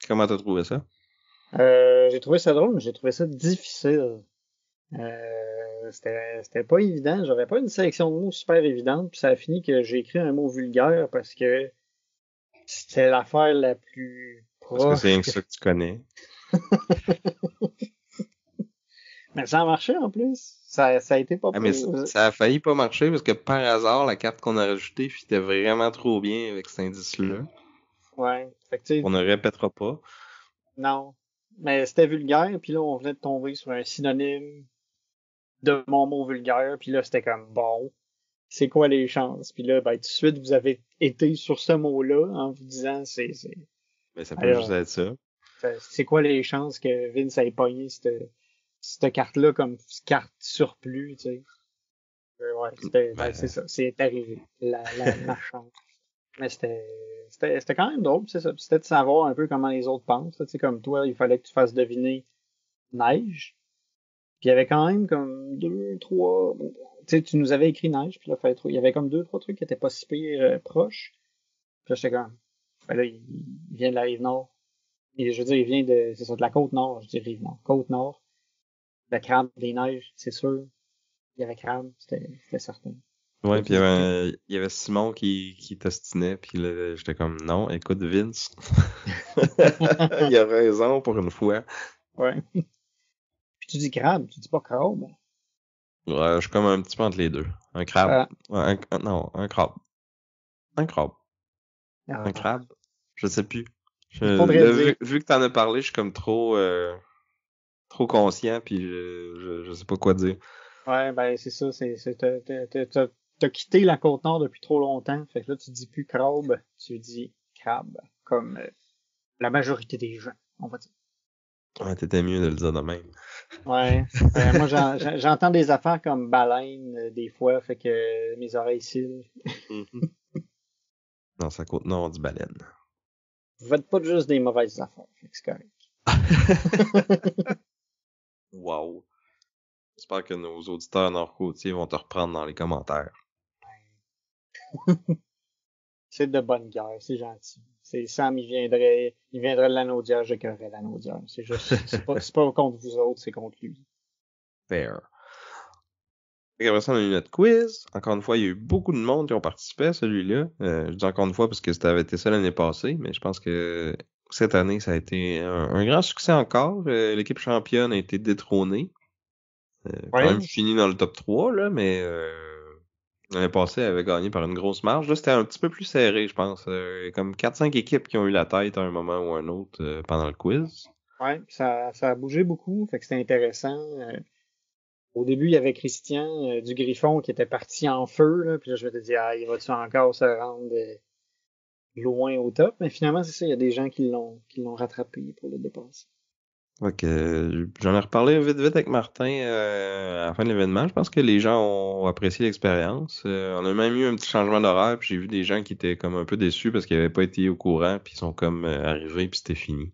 Comment t'as trouvé ça? J'ai trouvé ça drôle, mais j'ai trouvé ça difficile. C'était pas évident. J'avais pas une sélection de mots super évidente, puis ça a fini que j'ai écrit un mot vulgaire parce que c'était l'affaire la plus Parce que c'est proche rien que que... ça que tu connais. Mais ça a marché en plus. Ça a été pas Ah, mais pire. ça a failli pas marcher parce que par hasard, la carte qu'on a rajoutée fitait vraiment trop bien avec cet indice-là. Ouais. Fait que tu sais, On ne répétera pas. non. Mais c'était vulgaire, puis là, on venait de tomber sur un synonyme de mon mot vulgaire, puis là, c'était comme bon. C'est quoi les chances? Puis là, ben, tout de suite, vous avez été sur ce mot-là en vous disant, Mais ça peut juste alors, être ça. c'est quoi les chances que Vince ait pogné cette carte-là comme carte surplus, tu sais? Ouais, ben, c'est Ben, ça, c'est arrivé, ma chance. Mais c'était quand même drôle, c'est ça. Puis c'était de savoir un peu comment les autres pensent, tu sais, comme toi, il fallait que tu fasses deviner neige. Puis il y avait quand même comme deux, trois. Tu sais, tu nous avais écrit neige, puis là, il y avait comme deux, trois trucs qui étaient pas si pire proches. Puis là, j'étais comme. Ben là, il vient de la rive nord. Et je veux dire, il vient de. C'est ça, de la côte nord, je dis rive nord. Côte nord. Le crabe des neiges, c'est sûr. Il y avait crabe, c'était certain. Toi, ouais, tu puis dis que. il y avait Simon qui t'ostinait, puis là, j'étais comme, non, écoute Vince. Il a raison pour une fois. Ouais. Puis tu dis crabe, tu dis pas crabe. Ouais, je suis comme un petit peu entre les deux. Un crabe. Ah, Ouais, non, un crabe. Un crabe. Un ah. crabe? Je sais plus. Il faudrait Là, dire. vu que t'en as parlé, je suis comme trop conscient, puis je sais pas quoi dire. Ouais, ben c'est ça, t'as quitté la côte nord depuis trop longtemps. Fait que là, tu dis plus crabe, tu dis crabe. Comme la majorité des gens, on va dire. Ouais, t'étais mieux de le dire de même. Ouais. Moi, j'entends des affaires comme baleine des fois, fait que mes oreilles cillent. Mhm. Dans sa côte nord du baleine. Vous faites pas juste des mauvaises affaires, fait que c'est correct. Wow. J'espère que nos auditeurs nord-côtiers vont te reprendre dans les commentaires. C'est de bonne guerre, c'est gentil. C'est Sam, il viendrait de l'Anaudière, j'écœurerais l'Anaudière. C'est juste, c'est pas contre vous autres, c'est contre lui. Fair. Fait qu'après ça, on a eu notre quiz. Encore une fois, il y a eu beaucoup de monde qui ont participé à celui-là. Je dis encore une fois parce que ça avait été ça l'année passée, mais je pense que cette année, ça a été un grand succès encore. L'équipe championne a été détrônée. Quand même Ouais, fini dans le top 3 là, mais l'année passée, elle avait gagné par une grosse marge. Là, c'était un petit peu plus serré, je pense. Comme 4-5 équipes qui ont eu la tête à un moment ou un autre pendant le quiz. ouais, ça a bougé beaucoup, fait que c'était intéressant. Au début, il y avait Christian du Griffon qui était parti en feu, là, puis là, je m'étais dit, ah, il va-tu encore se rendre loin au top? Mais finalement, c'est ça, il y a des gens qui l'ont rattrapé pour le dépasser. Fait que, j'en ai reparlé vite vite avec Martin à la fin de l'événement. Je pense que les gens ont apprécié l'expérience. On a même eu un petit changement d'horaire, puis j'ai vu des gens qui étaient comme un peu déçus parce qu'ils n'avaient pas été au courant, puis ils sont comme arrivés, puis c'était fini.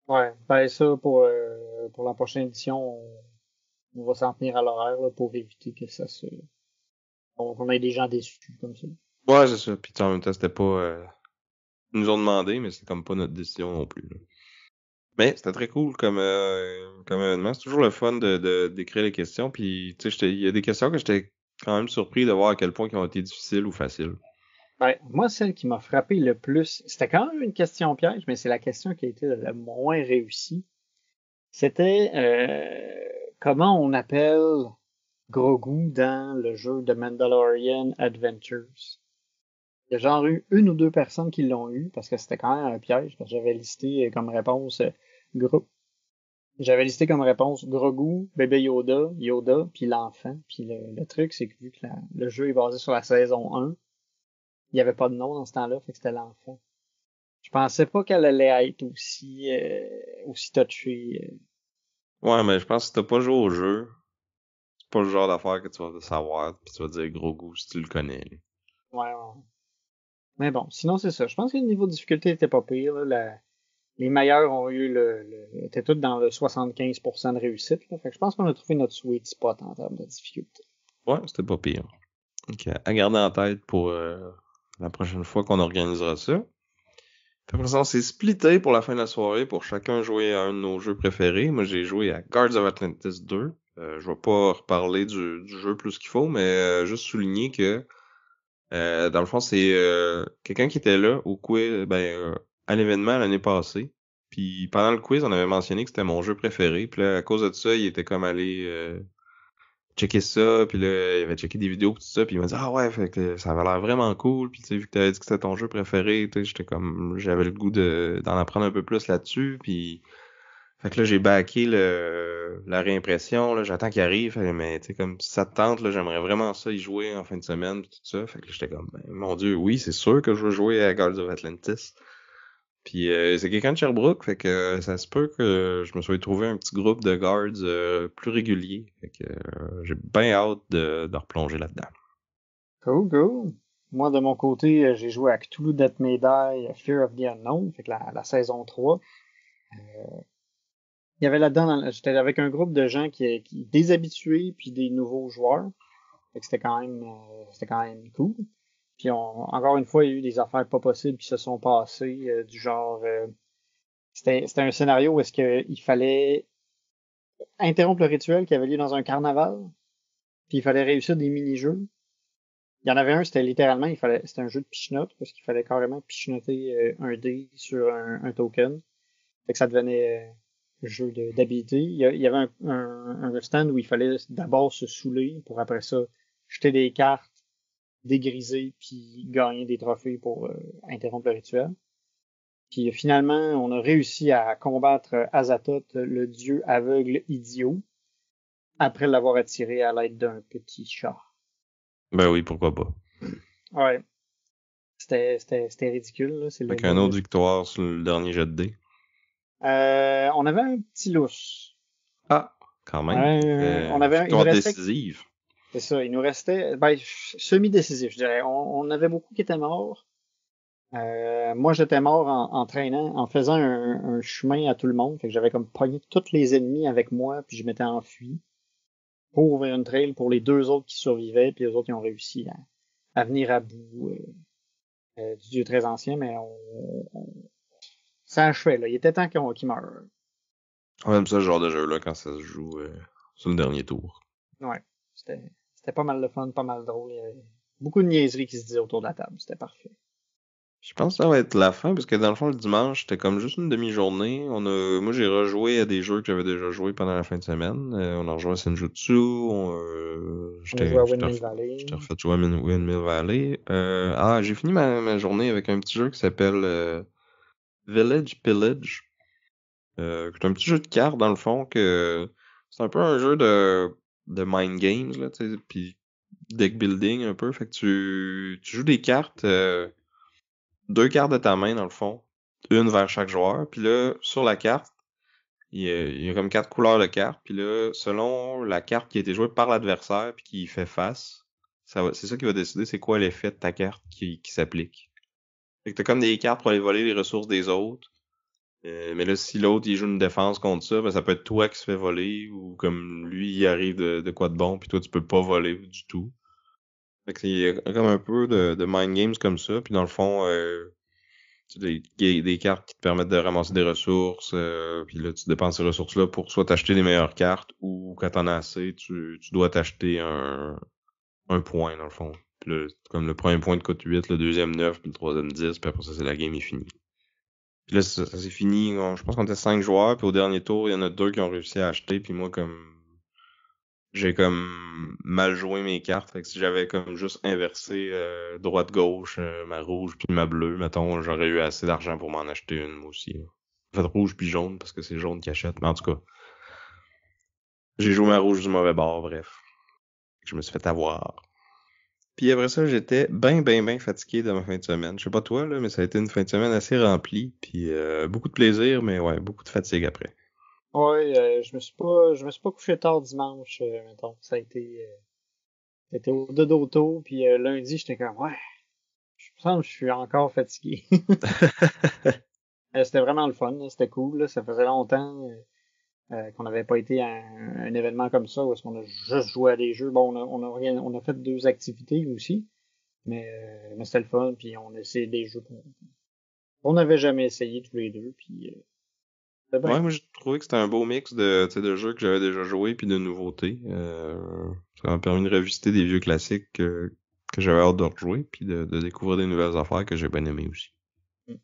Ouais, ben ça, pour la prochaine édition, on va s'en tenir à l'horaire là, pour éviter que qu'on ait des gens déçus comme ça. Ouais, c'est ça. Puis en même temps, c'était pas... ils nous ont demandé, mais c'est comme pas notre décision non plus, là. Mais c'était très cool comme événement. C'est toujours le fun d'écrire les questions. Puis, tu sais, il y a des questions que j'étais quand même surpris de voir à quel point ils ont été difficiles ou faciles. Ben, moi, celle qui m'a frappé le plus, c'était quand même une question piège, mais c'est la question qui a été la moins réussie. C'était comment on appelle Grogu dans le jeu de Mandalorian Adventures. Il y a genre eu une ou deux personnes qui l'ont eu parce que c'était quand même un piège parce que j'avais listé comme réponse gros. J'avais listé comme réponse Grogu, bébé Yoda, Yoda, puis l'enfant. Puis le truc, c'est que vu que le jeu est basé sur la saison 1, il n'y avait pas de nom dans ce temps-là, fait que c'était l'enfant. Je pensais pas qu'elle allait être aussi touchée. Ouais, mais je pense que si t'as pas joué au jeu, c'est pas le genre d'affaire que tu vas savoir, pis tu vas dire gros goût si tu le connais. Ouais, ouais. Mais bon, sinon c'est ça. Je pense que le niveau de difficulté était pas pire. Là. Les meilleurs ont eu étaient tous dans le 75% de réussite. Là. Fait que je pense qu'on a trouvé notre sweet spot en termes de difficulté. Ouais, c'était pas pire. Donc, à garder en tête pour la prochaine fois qu'on organisera ça. Puis après ça, on s'est splitté pour la fin de la soirée pour chacun jouer à un de nos jeux préférés. Moi, j'ai joué à Guards of Atlantis 2. Je vais pas reparler du jeu plus qu'il faut, mais juste souligner que dans le fond, c'est quelqu'un qui était là au quiz, à l'événement l'année passée. Puis pendant le quiz, on avait mentionné que c'était mon jeu préféré. Puis là, à cause de ça, il était comme allé checker ça, puis là, il avait checké des vidéos pis tout ça, puis il m'a dit ah ouais, fait que ça avait l'air vraiment cool, puis tu sais, vu que t'avais dit que c'était ton jeu préféré, tu sais, j'avais le goût d'en apprendre un peu plus là-dessus, puis fait que là j'ai backé la réimpression, là, j'attends qu'il arrive, mais tu sais, comme si ça te tente, là, j'aimerais vraiment ça y jouer en fin de semaine pis tout ça, fait que là, j'étais comme ben, mon Dieu, oui, c'est sûr que je veux jouer à Guards of Atlantis. Puis c'est quelqu'un de Sherbrooke, fait que ça se peut que je me sois trouvé un petit groupe de guards plus régulier. Fait que j'ai bien hâte de replonger là-dedans. Cool, cool. Moi, de mon côté, j'ai joué à Cthulhu Death May Die, Fear of the Unknown, fait que la saison 3. Il y avait là-dedans, j'étais avec un groupe de gens qui des habitués puis des nouveaux joueurs. Fait que c'était quand même cool. Puis encore une fois, il y a eu des affaires pas possibles qui se sont passées, du genre, c'était un scénario où est-ce qu'il fallait interrompre le rituel qui avait lieu dans un carnaval, puis il fallait réussir des mini-jeux. Il y en avait un, c'était littéralement, c'était un jeu de pichenote, parce qu'il fallait carrément pichenoter un dé sur un token. Fait que ça devenait jeu d'habilité. Il y avait un stand où il fallait d'abord se saouler pour après ça jeter des cartes, dégriser, puis gagner des trophées pour interrompre le rituel. Puis finalement, on a réussi à combattre Azathoth, le dieu aveugle idiot, après l'avoir attiré à l'aide d'un petit chat. Ben oui, pourquoi pas. Ouais. C'était ridicule, là. Avec un autre victoire sur le dernier jet de dés. On avait un petit lousse. Ah, quand même. On avait victoire décisive. C'est ça, il nous restait, semi-décisif, je dirais. On avait beaucoup qui étaient morts. Moi, j'étais mort en traînant, en faisant un chemin à tout le monde. Fait que j'avais comme pogné tous les ennemis avec moi, puis je m'étais enfui pour ouvrir une trail pour les deux autres qui survivaient, puis les autres qui ont réussi à venir à bout du dieu très ancien, mais ça achevait, là. Il était temps qu'il meure. On aime ça, ce genre de jeu-là, quand ça se joue sur le dernier tour. Ouais, c'était pas mal de fun, pas mal drôle. Il y avait beaucoup de niaiseries qui se disaient autour de la table. C'était parfait. Je pense que ça va être la fin, parce que dans le fond, le dimanche, c'était comme juste une demi-journée. Moi, j'ai rejoué à des jeux que j'avais déjà joué pendant la fin de semaine. On a rejoint à Senjutsu. On a joué à Windmill Valley. J'étais refait jouer à Windmill Valley. J'ai fini ma journée avec un petit jeu qui s'appelle Village Pillage. C'est un petit jeu de cartes, dans le fond, que c'est un peu un jeu de mind games, là, tu sais, puis deck building un peu. Fait que tu joues des cartes, deux cartes de ta main, dans le fond, une vers chaque joueur. Puis là, sur la carte, il y a comme quatre couleurs de cartes. Puis là, selon la carte qui a été jouée par l'adversaire puis qui y fait face, c'est ça qui va décider c'est quoi l'effet de ta carte qui s'applique. Fait que t'as comme des cartes pour aller voler les ressources des autres. Mais là, si l'autre il joue une défense contre ça, ben ça peut être toi qui se fait voler ou comme lui il arrive de quoi de bon puis toi tu peux pas voler du tout. Fait que c'est comme un peu de mind games comme ça. Puis dans le fond, des cartes qui te permettent de ramasser des ressources. Puis là, tu dépenses ces ressources-là pour soit t'acheter les meilleures cartes ou quand t'en as assez, tu dois t'acheter un point dans le fond. Puis là, comme le premier point te coûte 8, le deuxième 9, puis le troisième 10, puis après ça, c'est la game est finie. Puis là, ça s'est fini. Je pense qu'on était 5 joueurs, puis au dernier tour, il y en a 2 qui ont réussi à acheter, puis moi, comme j'ai comme mal joué mes cartes. Fait que si j'avais comme juste inversé droite-gauche, ma rouge puis ma bleue, mettons, j'aurais eu assez d'argent pour m'en acheter une, moi aussi. Là. En fait, rouge puis jaune, parce que c'est jaune qui achète. Mais en tout cas, j'ai joué ma rouge du mauvais bord, bref. Je me suis fait avoir. Puis après ça, j'étais ben fatigué de ma fin de semaine. Je sais pas toi, là, mais ça a été une fin de semaine assez remplie. Puis beaucoup de plaisir, mais ouais, beaucoup de fatigue après. Ouais, je me suis pas couché tard dimanche, mettons. Ça a été au dodo tôt, puis lundi, j'étais comme, ouais, je me sens que je suis encore fatigué. C'était vraiment le fun, là, c'était cool, là. Ça faisait longtemps qu'on n'avait pas été à un événement comme ça, où est-ce qu'on a juste joué à des jeux. Bon, on a fait deux activités aussi, mais c'était le fun, puis on a essayé des jeux qu'on n'avait jamais essayé tous les deux, puis c'était bien Ouais, moi cool. j'ai trouvé que c'était un beau mix de, tu sais, de jeux que j'avais déjà joué puis de nouveautés. Ça m'a permis de revisiter des vieux classiques que j'avais hâte de rejouer puis de découvrir des nouvelles affaires que j'ai bien aimées aussi. Mm.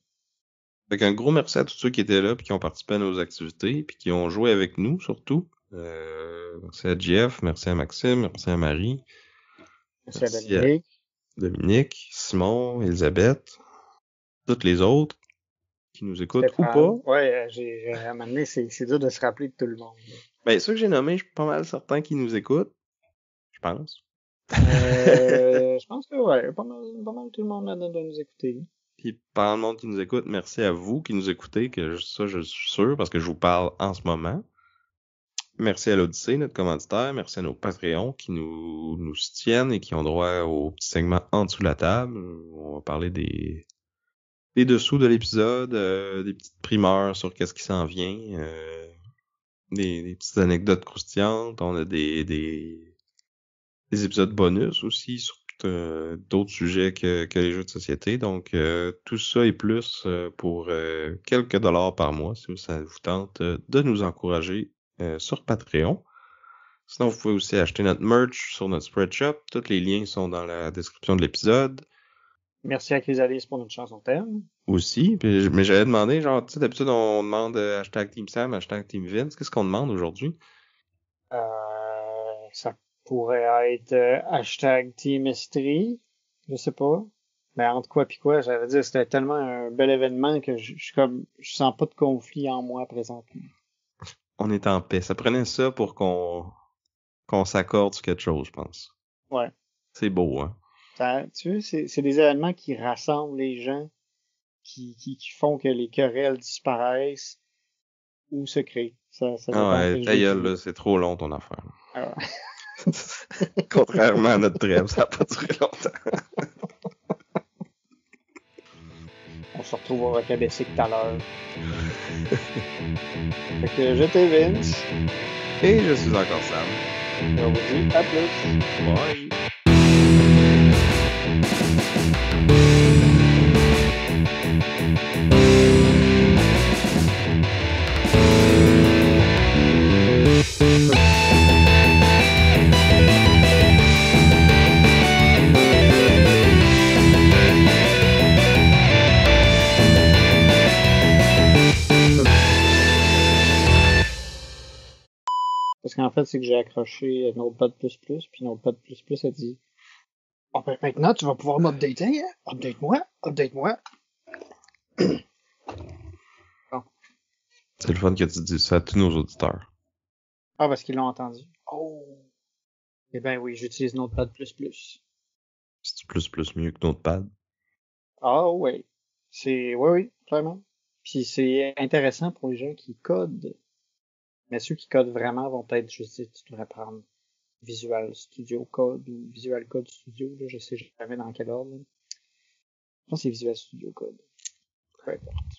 Fait qu'un gros merci à tous ceux qui étaient là puis qui ont participé à nos activités puis qui ont joué avec nous surtout. Merci à Jeff, merci à Maxime, merci à Marie, Merci à merci à Dominique. Dominique, Simon, Elisabeth, toutes les autres qui nous écoutent ou pas. Stéphane. Ouais, à un moment donné, c'est dur de se rappeler de tout le monde. Ben, ceux que j'ai nommés, je suis pas mal certain qu'ils nous écoutent, je pense. Je pense que ouais, pas mal tout le monde là-dedans doit nous écouter. Puis parlant de monde qui nous écoute, merci à vous qui nous écoutez, que ça je suis sûr parce que je vous parle en ce moment. Merci à l'Odyssée, notre commanditaire. Merci à nos Patreons qui nous soutiennent et qui ont droit au petit segment en dessous de la table. On va parler des dessous de l'épisode, des petites primeurs sur qu'est-ce qui s'en vient, des petites anecdotes croustillantes. On a des épisodes bonus aussi sur d'autres sujets que les jeux de société. Donc, tout ça et plus pour quelques dollars par mois, si ça vous tente de nous encourager sur Patreon. Sinon, vous pouvez aussi acheter notre merch sur notre Spreadshop. Tous les liens sont dans la description de l'épisode. Merci à Chrysalis pour notre chanson thème. Aussi, mais j'avais demandé, genre, tu sais, d'habitude, on demande hashtag Team Sam, hashtag Team Vince. Qu'est-ce qu'on demande aujourd'hui? Ça pourrait être hashtag Team Estrie. Je sais pas. Mais entre quoi puis quoi, j'allais dire, c'était tellement un bel événement que je sens pas de conflit en moi présentement. On est en paix. Ça prenait ça pour qu'on s'accorde sur quelque chose, je pense. Ouais. C'est beau, hein? Tu vois, c'est des événements qui rassemblent les gens, qui font que les querelles disparaissent ou se créent. Ça Ah dépend ouais, quel ta jeu tu gueule, joues. là, c'est trop long ton affaire. Alors, Contrairement à notre trêve, ça n'a pas duré longtemps. on se retrouve au Rocabessic tout à l'heure. Fait que j'étais Vince. Et je suis encore Sam. Et on vous dit à plus. Bye! Parce qu'en fait, c'est que j'ai accroché Notepad++, puis Notepad++ a dit oh, ben, maintenant, tu vas pouvoir m'updater, hein? Update-moi, update-moi. Bon. C'est le fun que tu dis ça à tous nos auditeurs. Ah, parce qu'ils l'ont entendu. Oh. Eh ben oui, j'utilise Notepad++. C'est plus mieux que Notepad. Ah oui. Oui, clairement. Puis c'est intéressant pour les gens qui codent. Mais ceux qui codent vraiment vont peut-être juste dire, tu devrais prendre Visual Studio Code ou Visual Code Studio, là, je sais jamais dans quel ordre. Là. Je pense que c'est Visual Studio Code. Peu importe.